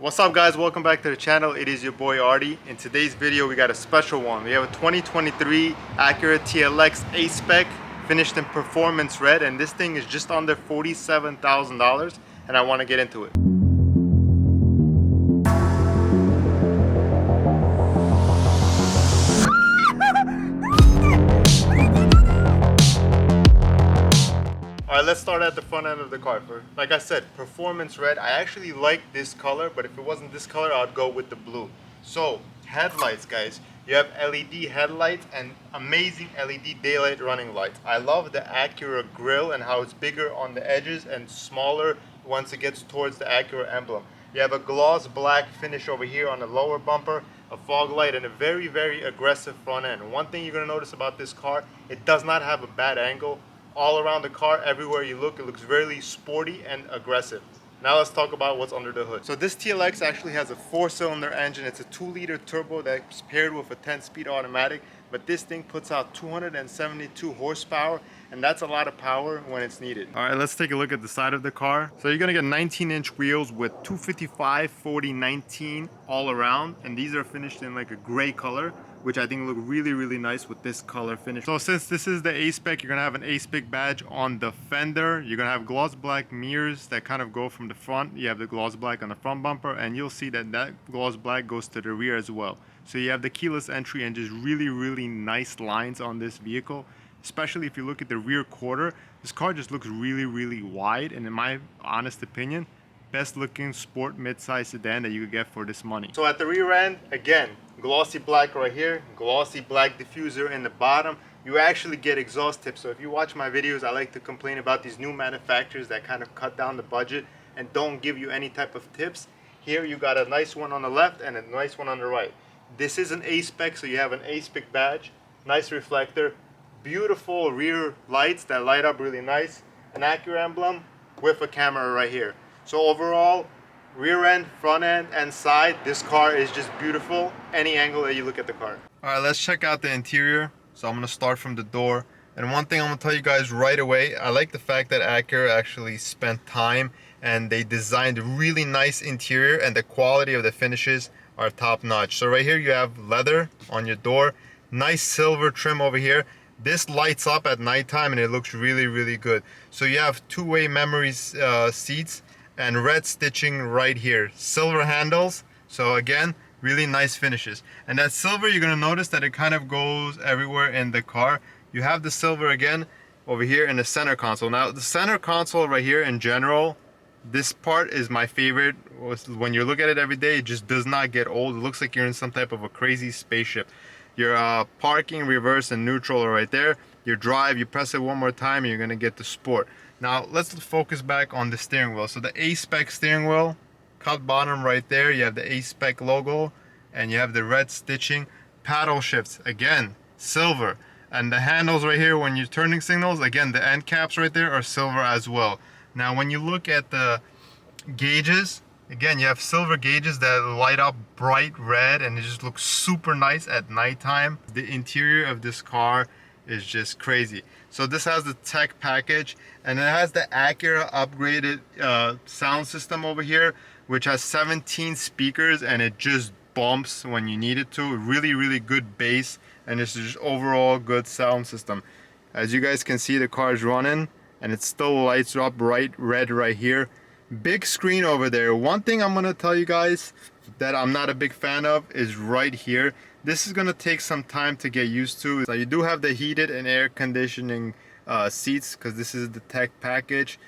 What's up guys, welcome back to the channel. It is your boy Artie. In today's video we got a special one. We have a 2023 Acura Tlx A-Spec finished in performance red, and this thing is just under $47,000 and I want to get into it. Alright, let's start at the front end of the car. Like I said, performance red. I actually like this color, but if it wasn't this color, I'd go with the blue. So, headlights, guys. You have LED headlights and amazing LED daylight running lights. I love the Acura grille and how it's bigger on the edges and smaller once it gets towards the Acura emblem. You have a gloss black finish over here on the lower bumper, a fog light, and a very, very aggressive front end. One thing you're going to notice about this car, it does not have a bad angle. All around the car, everywhere you look, it looks very sporty and aggressive. Now let's talk about what's under the hood. So this TLX actually has a 4-cylinder engine. It's a 2-liter turbo that's paired with a 10-speed automatic, but this thing puts out 272 horsepower, and that's a lot of power when it's needed. All right, let's take a look at the side of the car. So you're gonna get 19-inch wheels with 255, 40, 19 all around, and these are finished in like a gray color, which I think look really nice with this color finish. So since this is the A-Spec, you're gonna have an A-Spec badge on the fender. You're gonna have gloss black mirrors that kind of go from the front. You have the gloss black on the front bumper, and you'll see that that gloss black goes to the rear as well. So you have the keyless entry and just really nice lines on this vehicle. Especially if you look at the rear quarter, this car just looks really wide, and in my honest opinion, best looking sport mid-size sedan that you could get for this money. So at the rear end, again, glossy black right here, glossy black diffuser in the bottom. You actually get exhaust tips. So if you watch my videos, I like to complain about these new manufacturers that kind of cut down the budget and don't give you any type of tips. Here you got a nice one on the left and a nice one on the right. This is an A-Spec, so you have an A-Spec badge, nice reflector, beautiful rear lights that light up really nice, an Acura emblem with a camera right here. So overall, rear end, front end, and side, this car is just beautiful any angle that you look at the car. Alright, let's check out the interior. So I'm going to start from the door. And one thing I'm going to tell you guys right away, I like the fact that Acura actually spent time and they designed a really nice interior, and the quality of the finishes are top notch. So right here you have leather on your door, nice silver trim over here. This lights up at nighttime and it looks really good. So you have two-way memory seats and red stitching right here, silver handles. So again, really nice finishes. And that silver, you're gonna notice that it kind of goes everywhere in the car. You have the silver again over here in the center console. Now the center console right here in general, this part is my favorite. When you look at it every day, it just does not get old. It looks like you're in some type of a crazy spaceship. Your parking, reverse, and neutral are right there. Your drive, you press it one more time and you're gonna get the sport. Now let's focus back on the steering wheel. So the A-Spec steering wheel, cut bottom right there. You have the A-Spec logo and you have the red stitching. Paddle shifts, again, silver. And the handles right here, when you're turning signals, again, the end caps right there are silver as well. Now when you look at the gauges, again, you have silver gauges that light up bright red and it just looks super nice at nighttime. The interior of this car is just crazy. So this has the tech package, and it has the Acura upgraded sound system over here, which has 17 speakers and it just bumps when you need it to. Really good bass, and it's just overall good sound system. As you guys can see, the car is running and it still lights up bright red right here. Big screen over there. One thing I'm gonna tell you guys that I'm not a big fan of is right here. This is gonna take some time to get used to. So you do have the heated and air conditioning seats, because this is the tech package.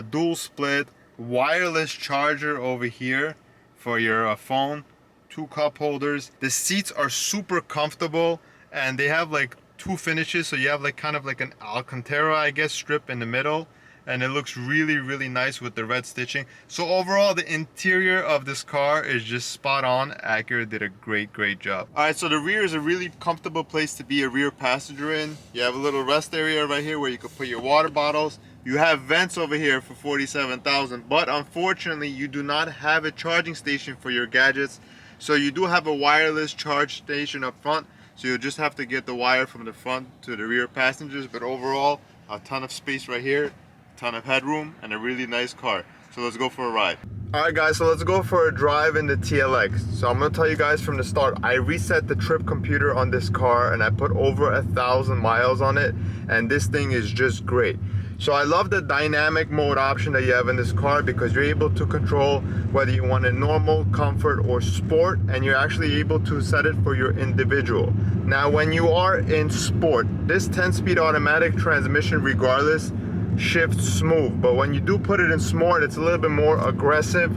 Dual split, wireless charger over here for your phone, 2 cup holders. The seats are super comfortable and they have like 2 finishes. So you have like kind of like an Alcantara, I guess, strip in the middle, and it looks really nice with the red stitching. So overall, the interior of this car is just spot on. Acura did a great job. All right, so the rear is a really comfortable place to be a rear passenger in. You have a little rest area right here where you can put your water bottles. You have vents over here for $47,000, but unfortunately you do not have a charging station for your gadgets. So you do have a wireless charge station up front, so you'll just have to get the wire from the front to the rear passengers. But overall, a ton of space right here, ton of headroom, and a really nice car. So let's go for a ride. Alright guys, so let's go for a drive in the TLX. So I'm gonna tell you guys from the start, I reset the trip computer on this car and I put over 1,000 miles on it, and this thing is just great. So I love the dynamic mode option that you have in this car, because you're able to control whether you want a normal, comfort, or sport, and you're actually able to set it for your individual. Now when you are in sport, this 10-speed automatic transmission regardless shifts smooth, but when you do put it in sport, it's a little bit more aggressive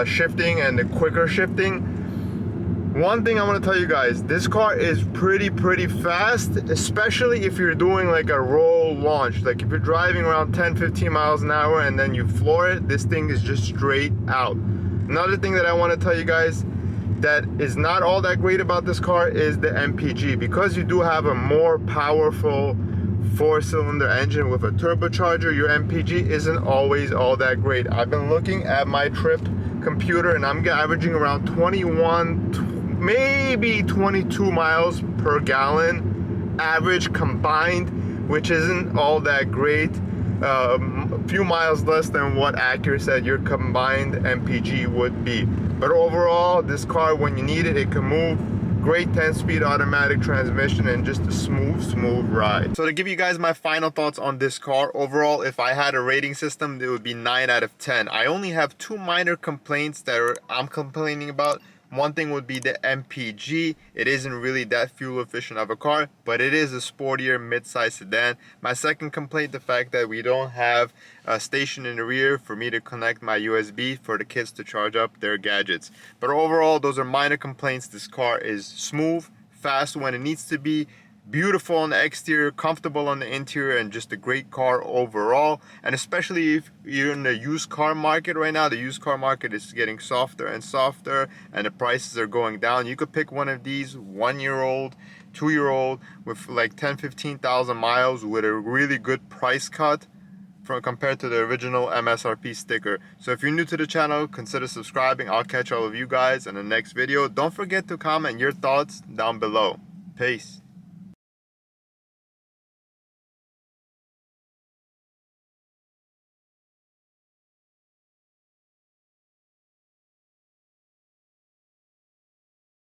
shifting and the quicker shifting. One thing I want to tell you guys, this car is pretty fast, especially if you're doing like a roll launch. Like if you're driving around 10-15 miles an hour and then you floor it, this thing is just straight out. Another thing that I want to tell you guys that is not all that great about this car is the MPG. Because you do have a more powerful 4-cylinder engine with a turbocharger, your MPG isn't always all that great. I've been looking at my trip computer and I'm averaging around 21, maybe 22 miles per gallon average combined, which isn't all that great. A few miles less than what Acura said your combined MPG would be. But overall, this car, when you need it, it can move. Great 10-speed automatic transmission and just a smooth ride. So to give you guys my final thoughts on this car, overall, if I had a rating system, it would be 9 out of 10. I only have 2 minor complaints that I'm complaining about. One thing would be the MPG. It isn't really that fuel efficient of a car, but it is a sportier mid-size sedan. My second complaint, the fact that we don't have a station in the rear for me to connect my USB for the kids to charge up their gadgets. But overall, those are minor complaints. This car is smooth, fast when it needs to be, beautiful on the exterior, comfortable on the interior, and just a great car overall. And especially if you're in the used car market right now, the used car market is getting softer and softer and the prices are going down. You could pick one of these 1-year-old, 2-year-old with like 10-15,000 miles with a really good price cut compared to the original MSRP sticker. So if you're new to the channel, consider subscribing. I'll catch all of you guys in the next video. Don't forget to comment your thoughts down below. Peace.